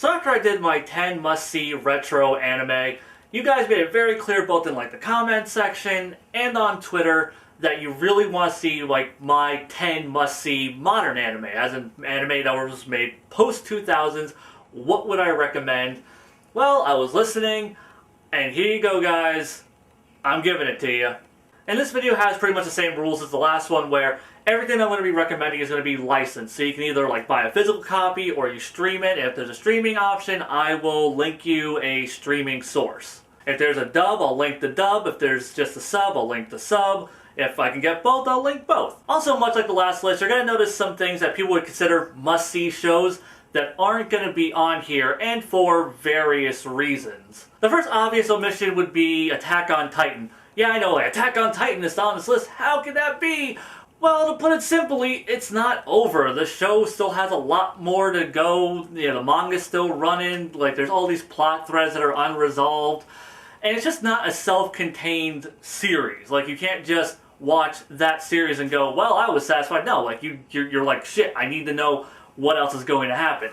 So after I did my 10 must-see retro anime, you guys made it very clear both in like the comment section and on Twitter that you really want to see like my 10 must-see modern anime, as an anime that was made post-2000s. What would I recommend? Well, I was listening, and here you go, guys. I'm giving it to you. And this video has pretty much the same rules as the last one, where everything I'm going to be recommending is going to be licensed. So you can either like buy a physical copy or you stream it. If there's a streaming option, I will link you a streaming source. If there's a dub, I'll link the dub. If there's just a sub, I'll link the sub. If I can get both, I'll link both. Also, much like the last list, you're going to notice some things that people would consider must-see shows that aren't going to be on here, and for various reasons. The first obvious omission would be Attack on Titan. Yeah, I know, like, Attack on Titan is on this list. How could that be? Well, to put it simply, it's not over. The show still has a lot more to go. You know, the manga's still running. Like, there's all these plot threads that are unresolved. And it's just not a self-contained series. Like, you can't just watch that series and go, well, I was satisfied. No, like, you're like, shit, I need to know what else is going to happen.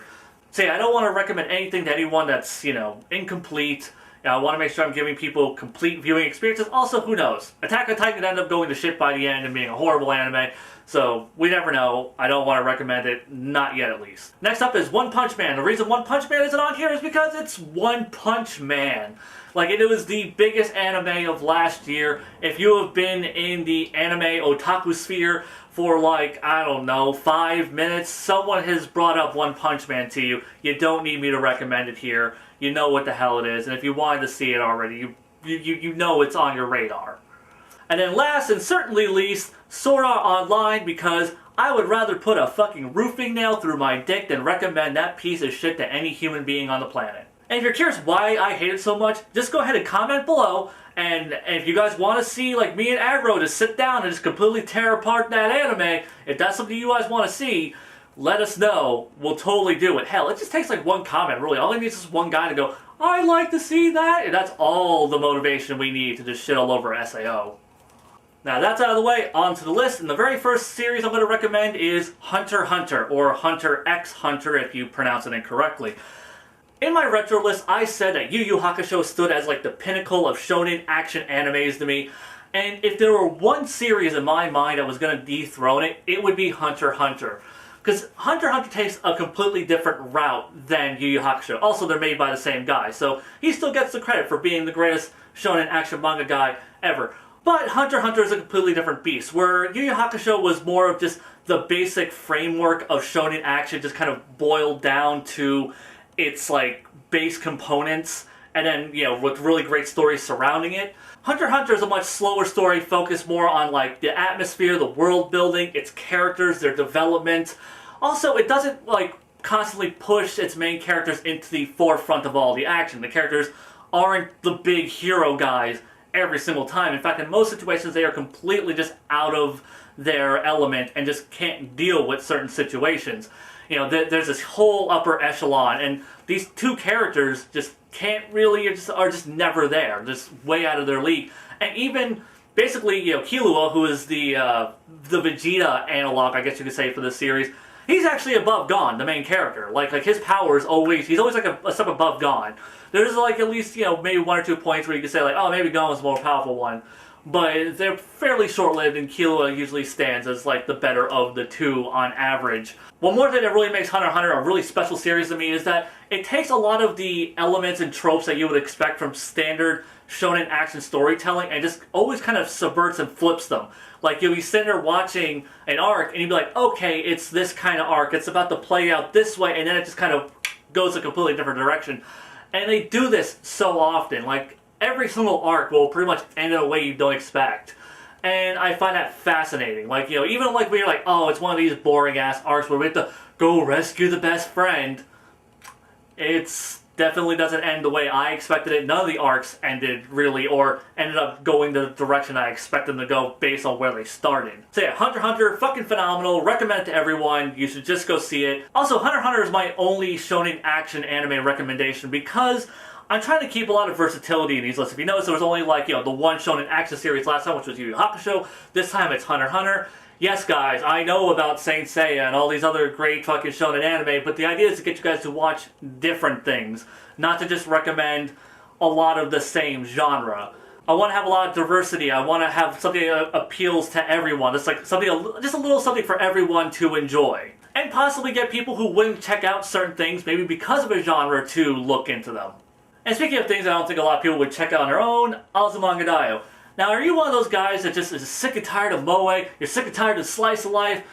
So yeah, I don't want to recommend anything to anyone that's, you know, incomplete. I want to make sure I'm giving people complete viewing experiences. Also, who knows? Attack on Titan could end up going to shit by the end and being a horrible anime. So, we never know. I don't want to recommend it. Not yet, at least. Next up is One Punch Man. The reason One Punch Man isn't on here is because it's One Punch Man. Like, it was the biggest anime of last year. If you have been in the anime otaku sphere for like, I don't know, 5 minutes, someone has brought up One Punch Man to you. You don't need me to recommend it here. You know what the hell it is, and if you wanted to see it already, you know it's on your radar. And then last and certainly least, Sword Art Online, because I would rather put a fucking roofing nail through my dick than recommend that piece of shit to any human being on the planet. And if you're curious why I hate it so much, just go ahead and comment below. And if you guys want to see like me and Aggro just sit down and just completely tear apart that anime, if that's something you guys want to see, let us know. We'll totally do it. Hell, it just takes like one comment, really. All it needs is one guy to go, I'd like to see that. And that's all the motivation we need to just shit all over SAO. Now that's out of the way, on to the list. And the very first series I'm going to recommend is HunterXHunter, or HunterXHunter if you pronounce it incorrectly. In my retro list, I said that Yu Yu Hakusho stood as like the pinnacle of shonen action animes to me. And if there were one series in my mind that was going to dethrone it, it would be HunterXHunter. Because HunterXHunter takes a completely different route than Yu Yu Hakusho. Also, they're made by the same guy, so he still gets the credit for being the greatest shonen action manga guy ever. But HunterXHunter is a completely different beast, where Yu Yu Hakusho was more of just the basic framework of shonen action, just kind of boiled down to its like base components, and then, you know, with really great stories surrounding it. HunterXHunter is a much slower story, focused more on like the atmosphere, the world building, its characters, their development. Also, it doesn't like constantly push its main characters into the forefront of all the action. The characters aren't the big hero guys every single time. In fact, in most situations, they are completely just out of their element and just can't deal with certain situations. You know, there's this whole upper echelon, and these two characters just can't really, are just never there, just way out of their league. And even, basically, you know, Killua, who is the Vegeta analog, I guess you could say, for this series, he's actually above Gon, the main character. Like his power is always, he's always like a step above Gon. There's like at least, you know, maybe 1 or 2 points where you could say like, oh, maybe Gon was the more powerful one. But they're fairly short-lived, and Killua usually stands as like the better of the two on average. One more thing that really makes HunterXHunter a really special series to me is that it takes a lot of the elements and tropes that you would expect from standard shonen action storytelling and just always kind of subverts and flips them. Like, you'll be sitting there watching an arc, and you'll be like, okay, it's this kind of arc, it's about to play out this way, and then it just kind of goes a completely different direction. And they do this so often. Like, every single arc will pretty much end in a way you don't expect. And I find that fascinating. Like, you know, even like when you're like, oh, it's one of these boring-ass arcs where we have to go rescue the best friend, it's definitely doesn't end the way I expected it. None of the arcs ended, really, or ended up going the direction I expected them to go based on where they started. So yeah, HunterXHunter, fucking phenomenal. Recommend it to everyone. You should just go see it. Also, HunterXHunter is my only shonen action anime recommendation because I'm trying to keep a lot of versatility in these lists. If you notice, there was only like, you know, the one shonen action series last time, which was Yu Yu Hakusho. This time it's HunterXHunter. Yes, guys, I know about Saint Seiya and all these other great fucking shonen anime, but the idea is to get you guys to watch different things, not to just recommend a lot of the same genre. I want to have a lot of diversity. I want to have something that appeals to everyone. It's like something, just a little something for everyone to enjoy. And possibly get people who wouldn't check out certain things, maybe because of a genre, to look into them. And speaking of things I don't think a lot of people would check out on their own, Azumanga Daioh. Now, are you one of those guys that just is sick and tired of moe, you're sick and tired of slice of life?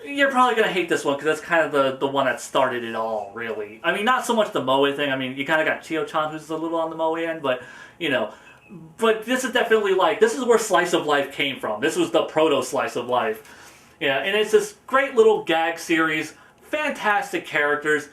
You're probably going to hate this one, because that's kind of the one that started it all, really. I mean, not so much the moe thing. I mean, you kind of got Chio-chan, who's a little on the moe end, but, you know. But this is definitely like, this is where slice of life came from. This was the proto-slice of life. Yeah, and it's this great little gag series, fantastic characters,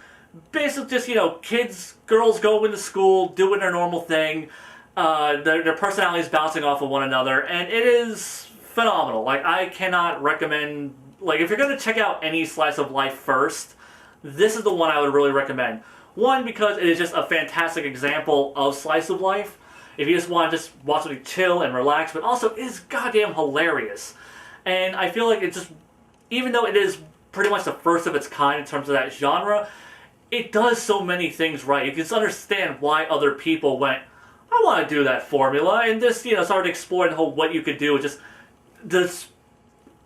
basically just, you know, kids, girls going to school, doing their normal thing. Their personalities bouncing off of one another, and it is phenomenal. Like, I cannot recommend, like, if you're going to check out any slice of life first, this is the one I would really recommend. One, because it is just a fantastic example of slice of life. If you just want to just watch something chill and relax, but also it is goddamn hilarious. And I feel like it just, even though it is pretty much the first of its kind in terms of that genre, it does so many things right. You can just understand why other people went, I want to do that formula, and just, you know, started exploring the whole what you could do with just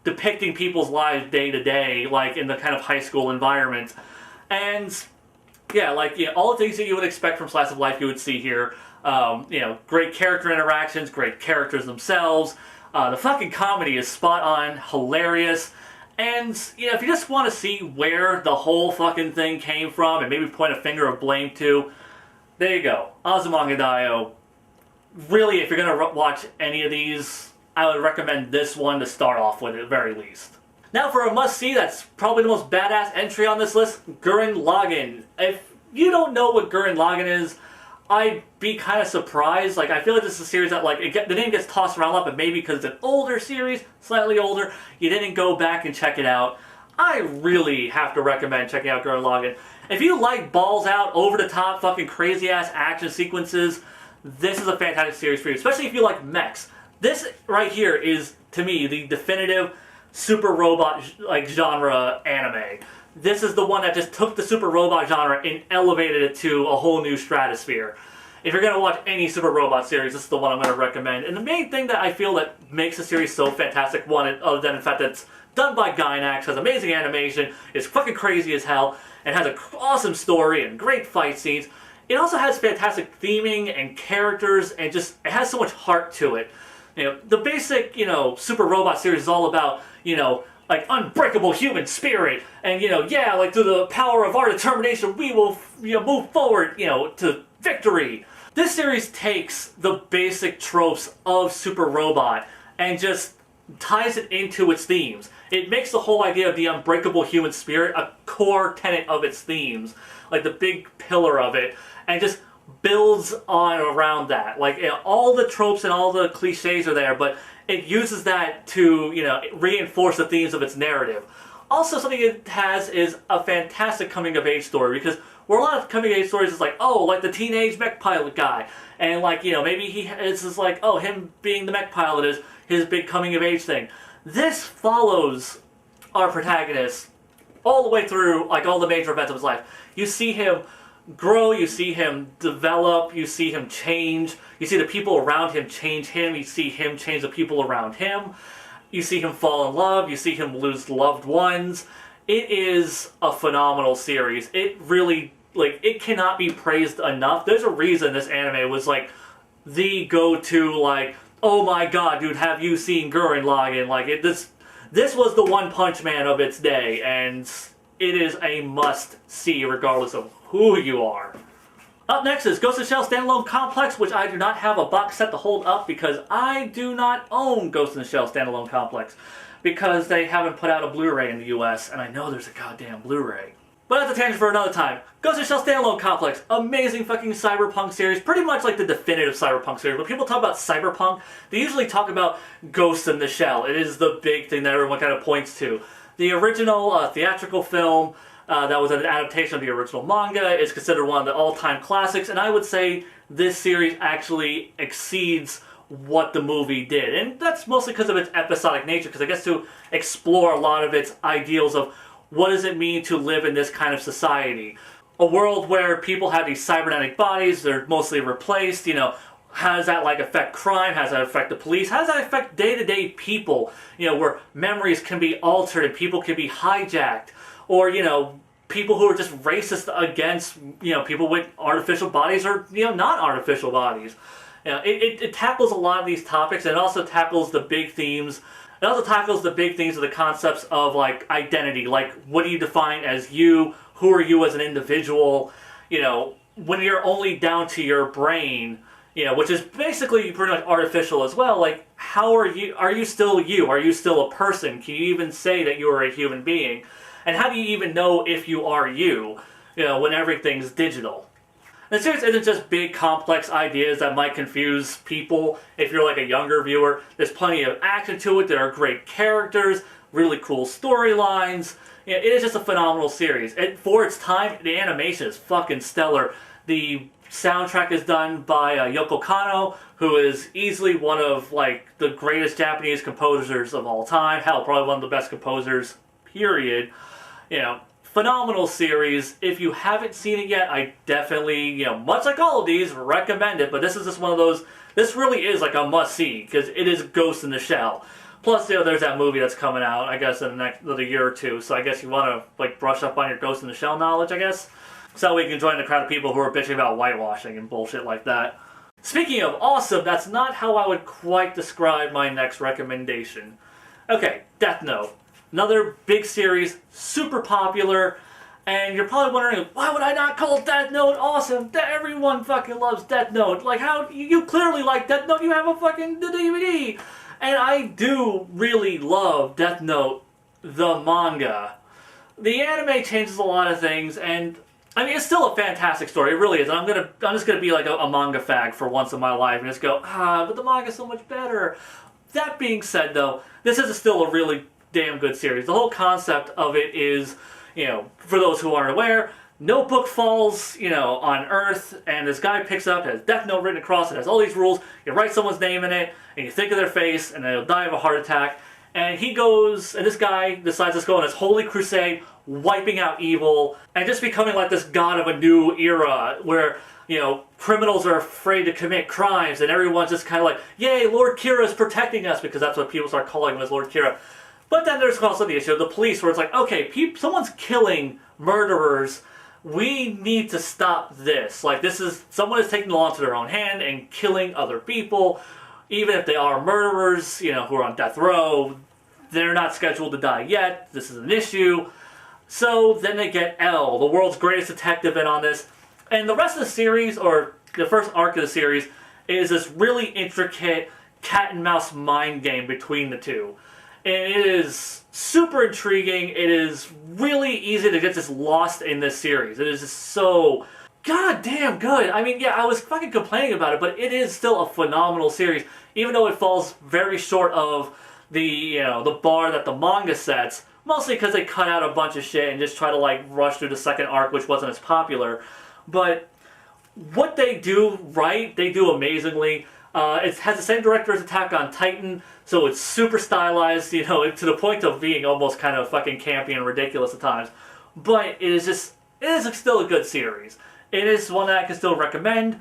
depicting people's lives day to day, like in the kind of high school environment. And yeah, like, you know, all the things that you would expect from slice of life you would see here. You know, great character interactions, great characters themselves. The fucking comedy is spot on, hilarious. And, you know, if you just want to see where the whole fucking thing came from and maybe point a finger of blame to, there you go. Azumanga Daioh. Really, if you're going to watch any of these, I would recommend this one to start off with at the very least. Now for a must-see that's probably the most badass entry on this list, Gurren Lagann. If you don't know what Gurren Lagann is, I'd be kind of surprised. Like, I feel like this is a series that, like, the name gets tossed around a lot, but maybe because it's an older series, slightly older, you didn't go back and check it out. I really have to recommend checking out Gurren Lagann. If you like balls out, over-the-top, fucking crazy-ass action sequences, this is a fantastic series for you, especially if you like mechs. This right here is, to me, the definitive super robot like genre anime. This is the one that just took the super robot genre and elevated it to a whole new stratosphere. If you're going to watch any super robot series, this is the one I'm going to recommend. And the main thing that I feel that makes the series so fantastic, one, other than the fact that it's done by Gainax, has amazing animation, is fucking crazy as hell, and has an awesome story and great fight scenes. It also has fantastic theming and characters, and just, it has so much heart to it. You know, the basic, you know, super robot series is all about, you know, like, unbreakable human spirit, and, you know, yeah, like, through the power of our determination, we will, you know, move forward, you know, to victory. This series takes the basic tropes of Super Robot and just ties it into its themes. It makes the whole idea of the unbreakable human spirit a core tenet of its themes, like the big pillar of it, and just builds on around that. Like, you know, all the tropes and all the cliches are there, but it uses that to, you know, reinforce the themes of its narrative. Also, something it has is a fantastic coming-of-age story, because where a lot of coming-of-age stories is like, oh, like the teenage mech pilot guy, and, like, you know, maybe it's just like, oh, him being the mech pilot is his big coming-of-age thing. This follows our protagonist all the way through, like, all the major events of his life. You see him grow, you see him develop, you see him change, you see the people around him change him, you see him change the people around him, you see him fall in love, you see him lose loved ones. It is a phenomenal series. It really, like, it cannot be praised enough. There's a reason this anime was, like, the go-to, like, oh my god, dude, have you seen Gurren Lagann? Like, this was the One Punch Man of its day, and it is a must-see regardless of who you are. Up next is Ghost in the Shell Standalone Complex, which I do not have a box set to hold up because I do not own Ghost in the Shell Standalone Complex, because they haven't put out a Blu-ray in the US, and I know there's a goddamn Blu-ray. But that's a tangent for another time. Ghost in the Shell Standalone Complex, amazing fucking cyberpunk series, pretty much like the definitive cyberpunk series. When people talk about cyberpunk, they usually talk about Ghost in the Shell. It is the big thing that everyone kind of points to. The original theatrical film that was an adaptation of the original manga is considered one of the all-time classics, and I would say this series actually exceeds what the movie did. And that's mostly because of its episodic nature, because it gets to explore a lot of its ideals of what does it mean to live in this kind of society. A world where people have these cybernetic bodies, they're mostly replaced, you know, how does that like affect crime? How does that affect the police? How does that affect day-to-day people? You know, where memories can be altered and people can be hijacked. Or, you know, people who are just racist against, you know, people with artificial bodies or, you know, not artificial bodies. You know, it tackles a lot of these topics, and it also tackles the big themes. It also tackles the big themes of the concepts of like identity, like what do you define as you? Who are you as an individual? You know, when you're only down to your brain, you know, which is basically pretty much artificial as well. Like, how are you? Are you still you? Are you still a person? Can you even say that you are a human being? And how do you even know if you are you? You know, when everything's digital. The series isn't just big, complex ideas that might confuse people if you're like a younger viewer. There's plenty of action to it. There are great characters, really cool storylines. You know, it is just a phenomenal series. And for its time, the animation is fucking stellar. The soundtrack is done by Yoko Kanno, who is easily one of like the greatest Japanese composers of all time. Hell, probably one of the best composers, period. You know, phenomenal series. If you haven't seen it yet, I definitely, you know, much like all of these, recommend it. But this is just one of those, this really is like a must-see, because it is Ghost in the Shell. Plus, you know, there's that movie that's coming out, I guess, in the next another year or two. So I guess you want to, like, brush up on your Ghost in the Shell knowledge, I guess. So we can join the crowd of people who are bitching about whitewashing and bullshit like that. Speaking of awesome, that's not how I would quite describe my next recommendation. Okay, Death Note. Another big series, super popular, and you're probably wondering, why would I not call Death Note awesome? Everyone fucking loves Death Note. Like, how, you clearly like Death Note, you have a fucking DVD. And I do really love Death Note, the manga. The anime changes a lot of things, and I mean, it's still a fantastic story. It really is. And I'm just gonna be like a manga fag for once in my life and just go, but the manga's so much better. That being said, though, this is still a really damn good series. The whole concept of it is, you know, for those who aren't aware, notebook falls, you know, on Earth, and this guy picks up, has Death Note written across it, has all these rules, you write someone's name in it, and you think of their face, and they'll die of a heart attack, and he goes, and this guy decides to go on this holy crusade, wiping out evil, and just becoming like this god of a new era, where, you know, criminals are afraid to commit crimes, and everyone's just kind of like, yay, Lord Kira's protecting us, because that's what people start calling him, as Lord Kira. But then there's also the issue of the police, where it's like, okay, someone's killing murderers, we need to stop this. Like, someone is taking the law into their own hand and killing other people, even if they are murderers, you know, who are on death row, they're not scheduled to die yet, this is an issue. So then they get L, the world's greatest detective, in on this, and the rest of the series, or the first arc of the series, is this really intricate cat and mouse mind game between the two. And it is super intriguing. It is really easy to get just lost in this series. It is just so goddamn good. I mean, yeah, I was fucking complaining about it, but it is still a phenomenal series, even though it falls very short of the, you know, the bar that the manga sets, mostly because they cut out a bunch of shit and just try to, like, rush through the second arc, which wasn't as popular. But what they do right, they do amazingly. It has the same director as Attack on Titan, so it's super stylized, you know, to the point of being almost kind of fucking campy and ridiculous at times. But it is still a good series. It is one that I can still recommend.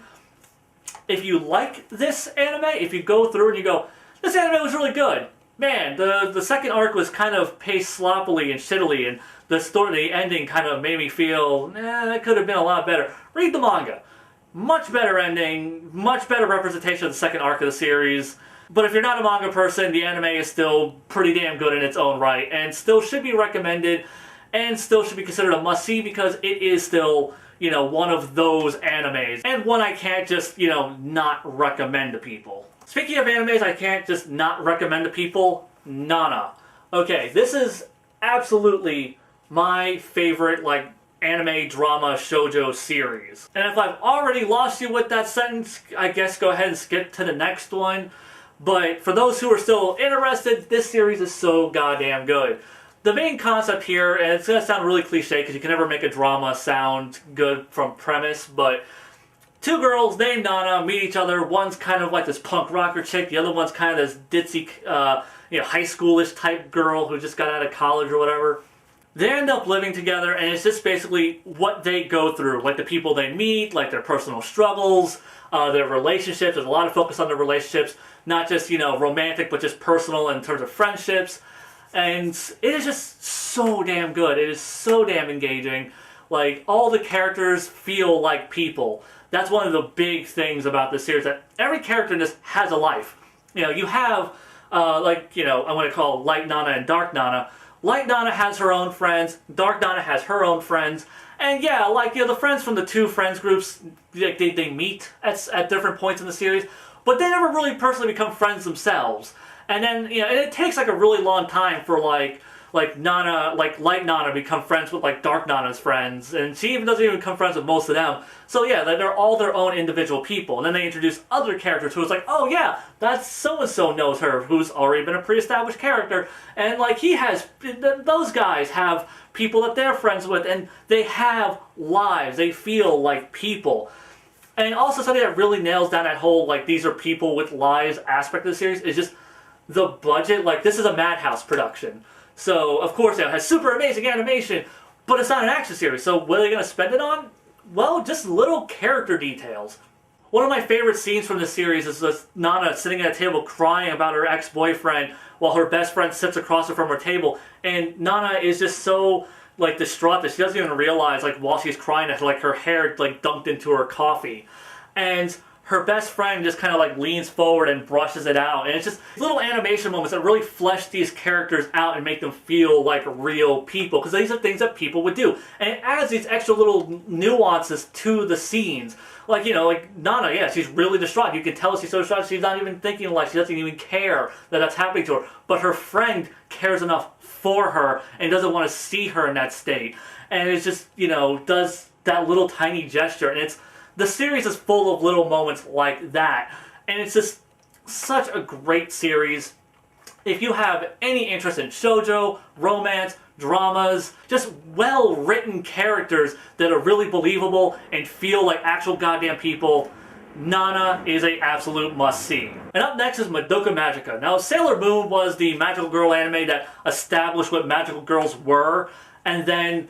If you like this anime, if you go through and you go, this anime was really good. Man, the second arc was kind of paced sloppily and shittily, and the ending kind of made me feel, that could have been a lot better. Read the manga. Much better ending, much better representation of the second arc of the series. But if you're not a manga person, the anime is still pretty damn good in its own right, and still should be recommended, and still should be considered a must-see, because it is still, you know, one of those animes, and one I can't just, you know, not recommend to people. Speaking of animes I can't just not recommend to people, Nana. Okay, this is absolutely my favorite, like, anime drama shoujo series. And if I've already lost you with that sentence, I guess go ahead and skip to the next one. But for those who are still interested, this series is so goddamn good. The main concept here, and it's going to sound really cliche because you can never make a drama sound good from premise, but two girls named Nana meet each other. One's kind of like this punk rocker chick. The other one's kind of this ditzy, high schoolish type girl who just got out of college or whatever. They end up living together, and it's just basically what they go through, like the people they meet, like their personal struggles, their relationships. There's a lot of focus on their relationships, not just, romantic, but just personal in terms of friendships. And it is just so damn good. It is so damn engaging. Like, all the characters feel like people. That's one of the big things about this series, that every character in this has a life. You have, I'm going to call Light Nana and Dark Nana. Light Nana has her own friends, Dark Nana has her own friends, and yeah, the friends from the two friends groups, they meet at different points in the series, but they never really personally become friends themselves. And then, and it takes like a really long time for Light Nana become friends with Dark Nana's friends, and she even doesn't even become friends with most of them. So yeah, they're all their own individual people. And then they introduce other characters who is like, oh yeah, that's so-and-so knows her, who's already been a pre-established character. And those guys have people that they're friends with, and they have lives. They feel like people. And also something that really nails down that whole, these are people with lives aspect of the series is just the budget. This is a Madhouse production. So, of course, it has super amazing animation, but it's not an action series. So what are they going to spend it on? Well, just little character details. One of my favorite scenes from this series is Nana sitting at a table crying about her ex-boyfriend while her best friend sits across from her table. And Nana is just so, distraught that she doesn't even realize, while she's crying, that, her hair, dunked into her coffee. And her best friend just kind of leans forward and brushes it out. And it's just little animation moments that really flesh these characters out and make them feel like real people. Because these are things that people would do. And it adds these extra little nuances to the scenes. Nana, yeah, she's really distraught. You can tell she's so distraught she's not even thinking, she doesn't even care that that's happening to her. But her friend cares enough for her and doesn't want to see her in that state. And it's just, does that little tiny gesture. And the series is full of little moments like that. And it's just such a great series. If you have any interest in shoujo, romance, dramas, just well-written characters that are really believable and feel like actual goddamn people, Nana is an absolute must-see. And up next is Madoka Magica. Now, Sailor Moon was the magical girl anime that established what magical girls were, and then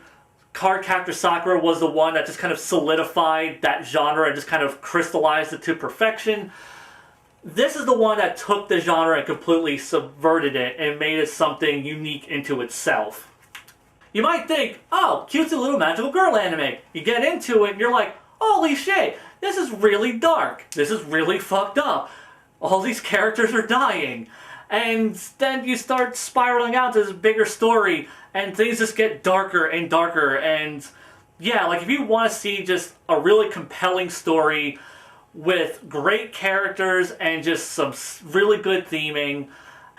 Cardcaptor Sakura was the one that just kind of solidified that genre and just kind of crystallized it to perfection. This is the one that took the genre and completely subverted it and made it something unique into itself. You might think, oh, cutesy little magical girl anime. You get into it and you're like, holy shit, this is really dark. This is really fucked up. All these characters are dying. And then you start spiraling out to this bigger story, and things just get darker and darker. And yeah, if you want to see just a really compelling story with great characters and just some really good theming,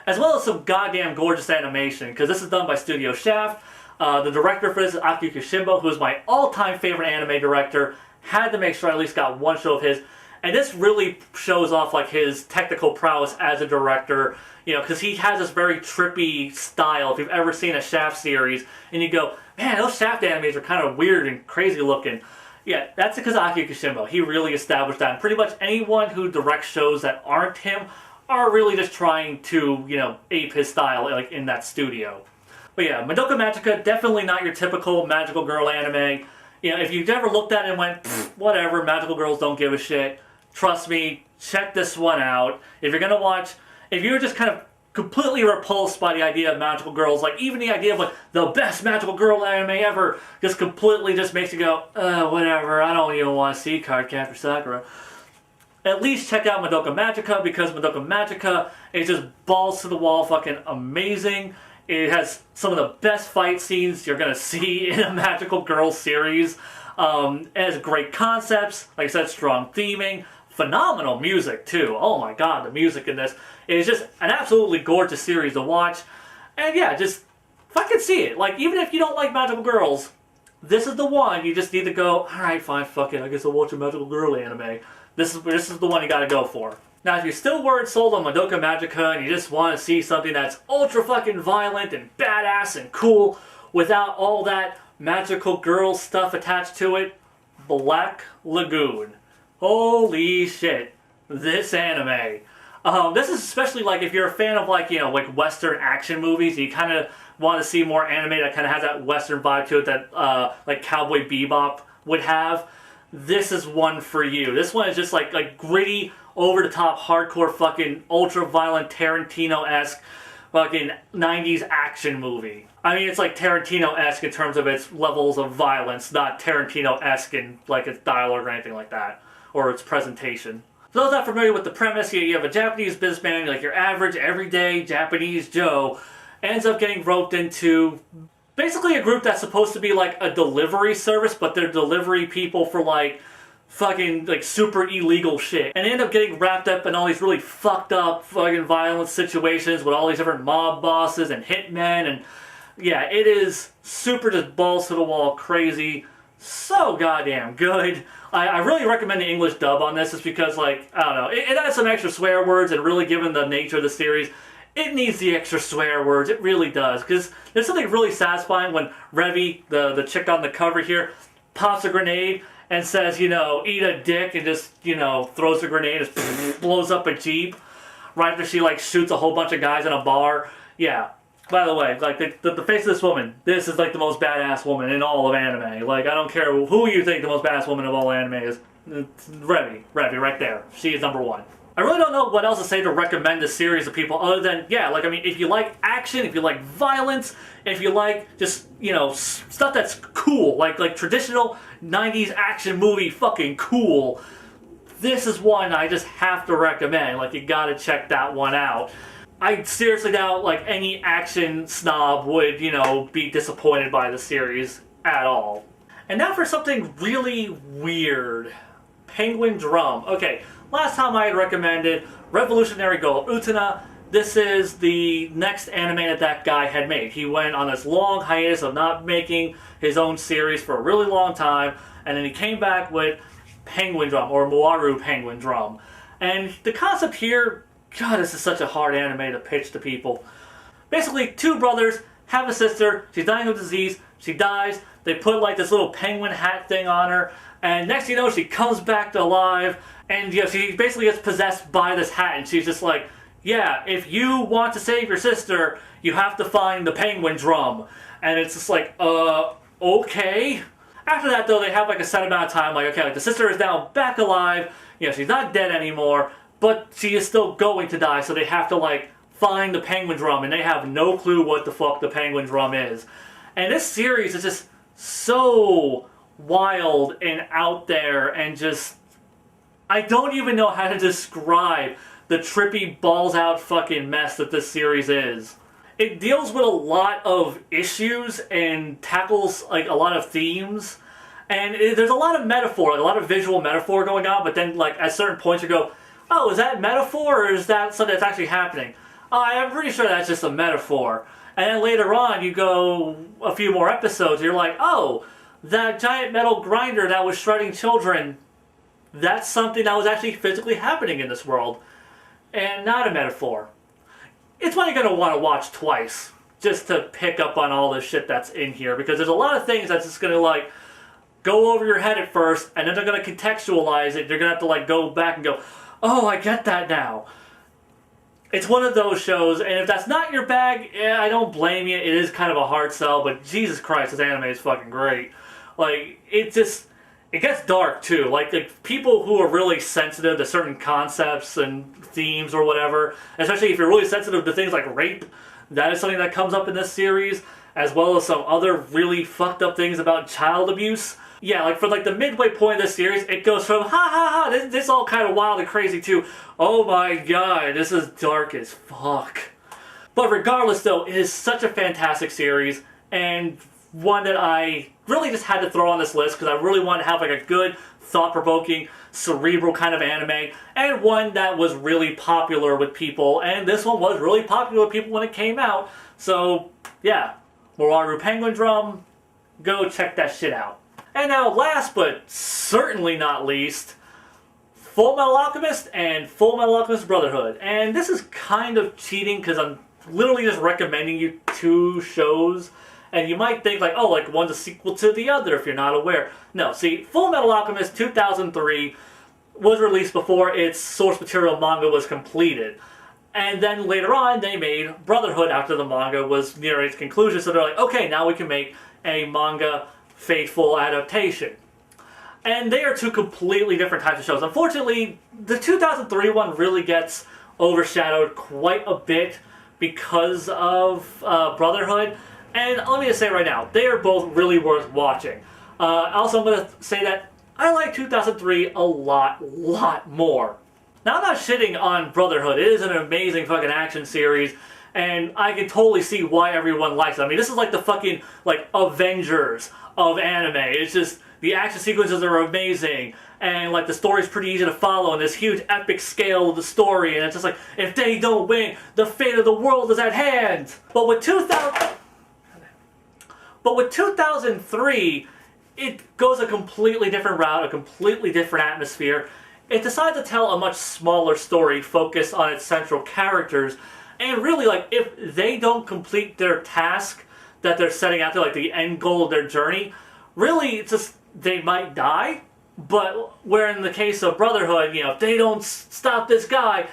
as well as some goddamn gorgeous animation, because this is done by Studio Shaft. The director for this is Akiyuki Shimbo, who is my all-time favorite anime director. Had to make sure I at least got one show of his. And this really shows off his technical prowess as a director, because he has this very trippy style. If you've ever seen a Shaft series, and you go, man, those Shaft animes are kind of weird and crazy looking. Yeah, that's because of Akiyuki Shimbo. He really established that. And pretty much anyone who directs shows that aren't him are really just trying to, ape his style, in that studio. But yeah, Madoka Magica, definitely not your typical magical girl anime. If you've ever looked at it and went, whatever, magical girls don't give a shit, trust me, check this one out. If you're gonna watch, if you're just kind of completely repulsed by the idea of magical girls, even the idea of the best magical girl anime ever, just completely just makes you go, whatever, I don't even want to see Cardcaptor Sakura. At least check out Madoka Magica, because Madoka Magica is just balls to the wall fucking amazing. It has some of the best fight scenes you're gonna see in a magical girl series. It has great concepts, like I said, strong theming, phenomenal music too. Oh my god, the music in this is just an absolutely gorgeous series to watch. And yeah, just fucking see it. Even if you don't like magical girls, this is the one you just need to go, alright, fine, fuck it, I guess I'll watch a magical girl anime. This is the one you gotta go for. Now, if you're still weren't sold on Madoka Magica and you just want to see something that's ultra fucking violent and badass and cool without all that magical girl stuff attached to it, Black Lagoon. Holy shit, this anime. This is especially like if you're a fan of like, you know, like Western action movies, you kind of want to see more anime that kind of has that Western vibe to it that like Cowboy Bebop would have. This is one for you. This one is just like gritty, over the top, hardcore, fucking ultra violent Tarantino-esque fucking 90s action movie. I mean, it's like Tarantino-esque in terms of its levels of violence, not Tarantino-esque in like its dialogue or anything like that, or its presentation. For those not familiar with the premise, you have a Japanese businessman, like your average, everyday Japanese Joe, ends up getting roped into basically a group that's supposed to be like a delivery service, but they're delivery people for like fucking like super illegal shit. And they end up getting wrapped up in all these really fucked up fucking violent situations with all these different mob bosses and hitmen, and yeah, it is super just balls to the wall crazy. So goddamn good. I really recommend the English dub on this just because, like, I don't know, it has some extra swear words, and really given the nature of the series, it needs the extra swear words. It really does. Because there's something really satisfying when Revy, the chick on the cover here, pops a grenade and says, you know, eat a dick, and just, you know, throws a grenade and blows up a Jeep right after she, like, shoots a whole bunch of guys in a bar. Yeah. By the way, like, the face of this woman, this is, like, the most badass woman in all of anime. Like, I don't care who you think the most badass woman of all anime is. It's Revy right there. She is number one. I really don't know what else to say to recommend this series to people other than, yeah, like, I mean, if you like action, if you like violence, if you like just, you know, stuff that's cool, like traditional 90s action movie fucking cool, this is one I just have to recommend. Like, you gotta check that one out. I seriously doubt, like, any action snob would, you know, be disappointed by the series at all. And now for something really weird. Penguindrum. Okay, last time I had recommended Revolutionary Girl Utena. This is the next anime that guy had made. He went on this long hiatus of not making his own series for a really long time, and then he came back with Penguindrum, or Moaru Penguindrum. And the concept here, God, this is such a hard anime to pitch to people. Basically, two brothers have a sister. She's dying of disease. She dies. They put like this little penguin hat thing on her. And next thing you know, she comes back to life. And you know, she basically gets possessed by this hat. And she's just like, yeah, if you want to save your sister, you have to find the Penguindrum. And it's just like, okay. After that, though, they have like a set amount of time. Like, okay, like the sister is now back alive. You know, she's not dead anymore. But she is still going to die, so they have to, like, find the Penguindrum, and they have no clue what the fuck the Penguindrum is. And this series is just so wild and out there, and just, I don't even know how to describe the trippy, balls-out fucking mess that this series is. It deals with a lot of issues and tackles, like, a lot of themes, and there's a lot of metaphor, like, a lot of visual metaphor going on, but then, like, at certain points you go, oh, is that metaphor, or is that something that's actually happening? I'm pretty sure that's just a metaphor. And then later on, you go a few more episodes, and you're like, oh, that giant metal grinder that was shredding children, that's something that was actually physically happening in this world, and not a metaphor. It's one you're going to want to watch twice, just to pick up on all the shit that's in here, because there's a lot of things that's just going to, like, go over your head at first, and then they're going to contextualize it. They're going to have to, like, go back and go, oh, I get that now. It's one of those shows, and if that's not your bag, I don't blame you. It is kind of a hard sell, but Jesus Christ, this anime is fucking great. Like, it gets dark, too. Like people who are really sensitive to certain concepts and themes or whatever, especially if you're really sensitive to things like rape, that is something that comes up in this series, as well as some other really fucked up things about child abuse. Yeah, like for like the midway point of this series, it goes from ha ha ha, this is all kind of wild and crazy to, oh my god, this is dark as fuck. But regardless though, it is such a fantastic series, and one that I really just had to throw on this list because I really wanted to have like a good, thought-provoking, cerebral kind of anime, and one that was really popular with people, and this one was really popular with people when it came out. So yeah, Moaru Penguindrum, go check that shit out. And now, last but certainly not least, Fullmetal Alchemist and Fullmetal Alchemist Brotherhood. And this is kind of cheating because I'm literally just recommending you two shows. And you might think like, oh, like one's a sequel to the other if you're not aware. No, see, Fullmetal Alchemist 2003 was released before its source material manga was completed. And then later on, they made Brotherhood after the manga was near its conclusion. So they're like, okay, now we can make a manga faithful adaptation. And they are two completely different types of shows. Unfortunately, the 2003 one really gets overshadowed quite a bit because of Brotherhood. And let me just say right now, they are both really worth watching. Also, I'm going to say that I like 2003 a lot more. Now, I'm not shitting on Brotherhood. It is an amazing fucking action series, and I can totally see why everyone likes it. I mean, this is like the fucking, like, Avengers of anime. It's just, the action sequences are amazing, and, like, the story's pretty easy to follow, and this huge epic scale of the story, and it's just like, if they don't win, the fate of the world is at hand! But with 2003, it goes a completely different route, a completely different atmosphere. It decides to tell a much smaller story focused on its central characters, and really, like, if they don't complete their task that they're setting out to, like, the end goal of their journey, really, it's just, they might die, but where in the case of Brotherhood, you know, if they don't stop this guy,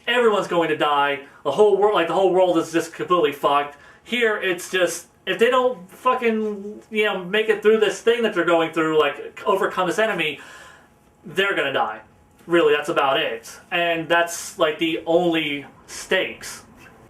everyone's going to die, the whole world is just completely fucked. Here, it's just, if they don't fucking, you know, make it through this thing that they're going through, like, overcome this enemy, they're gonna die. Really, that's about it. And that's, like, the only stakes.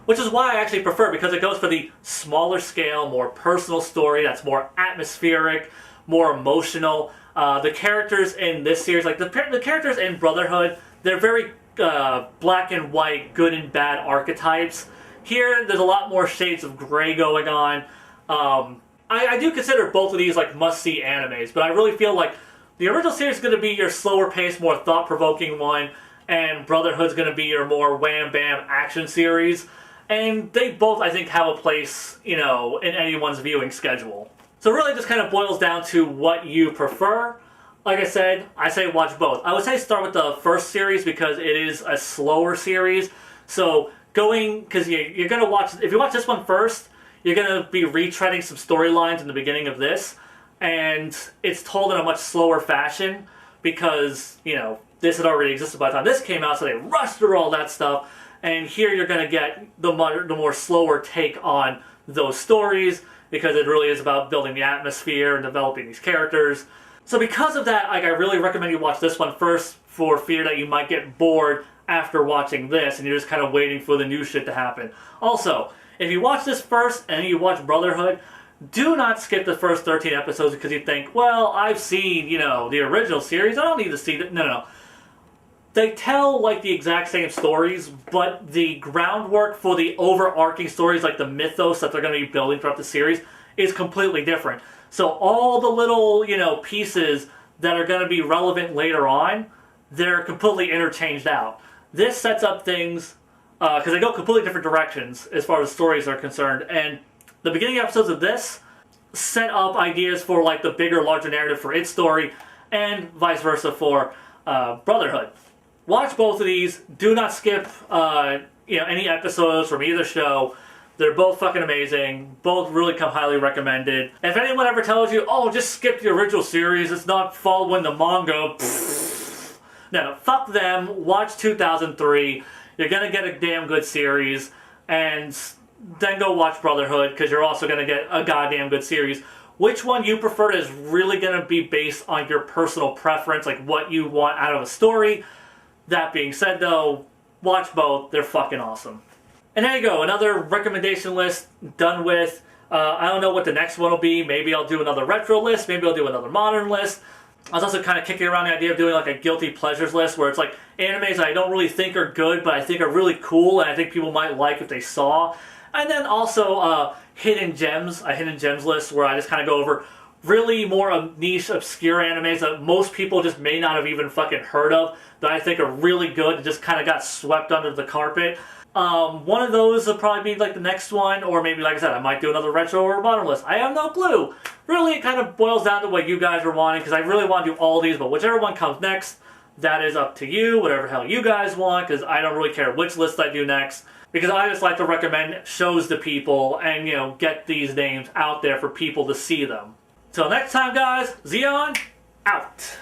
Which is why I actually prefer, because it goes for the smaller scale, more personal story that's more atmospheric, more emotional. The characters in this series, like, the characters in Brotherhood, they're very black and white, good and bad archetypes. Here, there's a lot more shades of gray going on. I do consider both of these, like, must-see animes, but I really feel like the original series is going to be your slower-paced, more thought-provoking one, and Brotherhood's going to be your more wham-bam action series. And they both, I think, have a place, you know, in anyone's viewing schedule. So it really just kind of boils down to what you prefer. Like I said, I say watch both. I would say start with the first series because it is a slower series. So because you're going to watch, if you watch this one first, you're going to be retreading some storylines in the beginning of this. And it's told in a much slower fashion because, you know, this had already existed by the time this came out, so they rushed through all that stuff. And here you're going to get the more slower take on those stories because it really is about building the atmosphere and developing these characters. So because of that, like, I really recommend you watch this one first for fear that you might get bored after watching this and you're just kind of waiting for the new shit to happen. Also, if you watch this first and you watch Brotherhood, do not skip the first 13 episodes because you think, well, I've seen, you know, the original series. I don't need to see that. No. They tell, like, the exact same stories, but the groundwork for the overarching stories, like the mythos that they're going to be building throughout the series, is completely different. So all the little, you know, pieces that are going to be relevant later on, they're completely interchanged out. This sets up things, because they go completely different directions as far as stories are concerned, and the beginning episodes of this set up ideas for, like, the bigger, larger narrative for its story, and vice versa for Brotherhood. Watch both of these. Do not skip, you know, any episodes from either show. They're both fucking amazing. Both really come highly recommended. If anyone ever tells you, oh, just skip the original series, it's not following the manga, no, fuck them. Watch 2003. You're gonna get a damn good series, and then go watch Brotherhood, because you're also going to get a goddamn good series. Which one you prefer is really going to be based on your personal preference, like what you want out of a story. That being said, though, watch both. They're fucking awesome. And there you go, another recommendation list done with. I don't know what the next one will be. Maybe I'll do another retro list. Maybe I'll do another modern list. I was also kind of kicking around the idea of doing, like, a guilty pleasures list where it's like animes that I don't really think are good, but I think are really cool and I think people might like if they saw. And then also hidden gems, a hidden gems list where I just kind of go over really more niche, obscure animes that most people just may not have even fucking heard of that I think are really good and just kind of got swept under the carpet. One of those will probably be, like, the next one, or maybe, like I said, I might do another retro or modern list. I have no clue. Really, it kind of boils down to what you guys are wanting, because I really want to do all these, but whichever one comes next, that is up to you, whatever the hell you guys want, because I don't really care which list I do next. Because I just like to recommend shows to people and, you know, get these names out there for people to see them. Till next time, guys, Zeon, out.